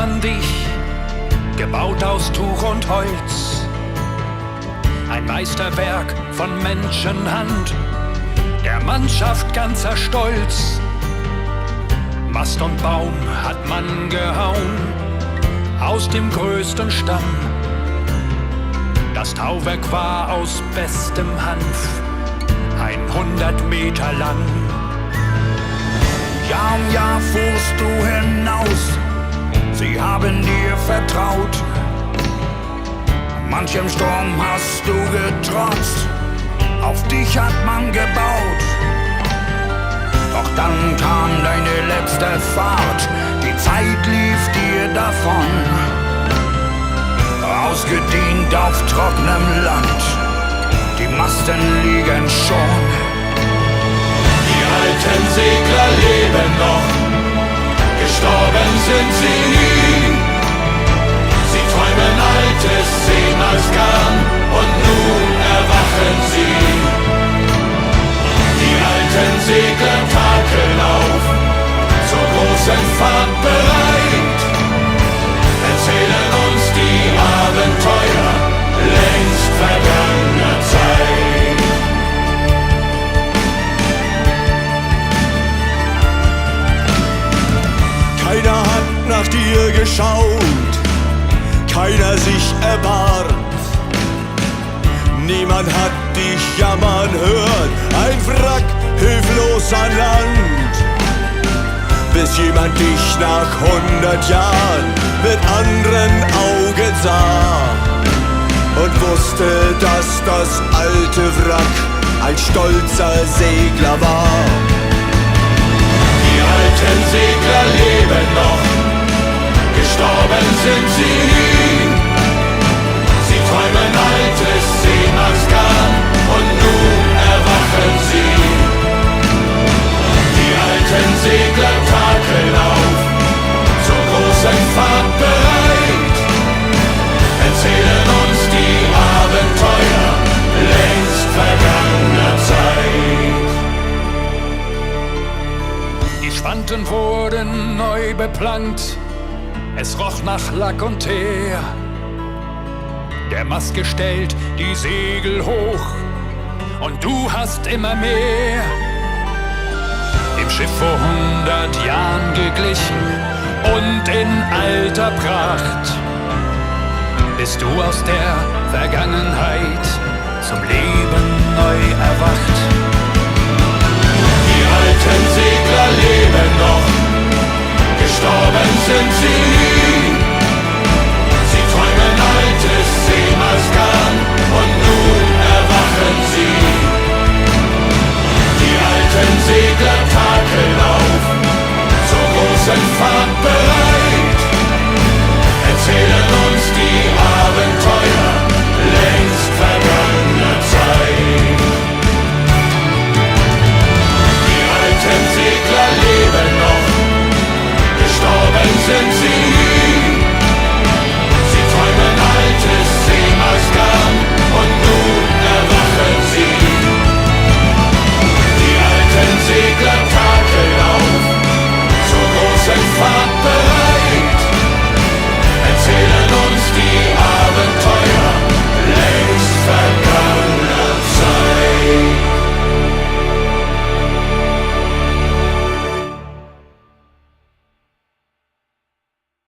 an dich, gebaut aus Tuch und Holz. Ein Meisterwerk von Menschenhand, der Mannschaft ganzer Stolz. Mast und Baum hat man gehauen, aus dem größten Stamm. Das Tauwerk war aus bestem Hanf, 100 Meter lang. Jahr um Jahr fuhrst du hinaus, sie haben dir vertraut. Manchem Sturm hast du getrotzt, auf dich hat man gebaut. Doch dann kam deine letzte Fahrt, die Zeit lief dir davon. Ausgedient auf trockenem Land, die Masten liegen schon. Die alten Segler leben noch, gestorben sind sie nie. Sie träumen altes, sehen als Garn und nun erwachen sie. Die alten Segler takeln auf, zur großen Fahrt bereit, erzählen uns die Abenteuer längst vergangener Zeit. Keiner hat nach dir geschaut, keiner sich erbarmt. Niemand hat dich jammern hören, ein Wrack hilflos an Land. Bis jemand dich nach 100 Jahren mit anderen Augen sah und wusste, dass das alte Wrack ein stolzer Segler war. Die alten Segler leben noch, gestorben sind sie nie. Sie träumen altes, sehen als Garn und nun erwachen sie. Die alten Segler takeln auf, zur großen Fahrt bereit, erzählen uns die Abenteuer längst vergangener Zeit. Die Spanten wurden neu beplankt, es roch nach Lack und Teer. Der Mast gestellt, die Segel hoch und du hast immer mehr. Dem Schiff vor 100 Jahren geglichen und in alter Pracht bist du aus der Vergangenheit zum Leben neu erwacht. Die alten Segler leben noch, gestorben sind sie nie.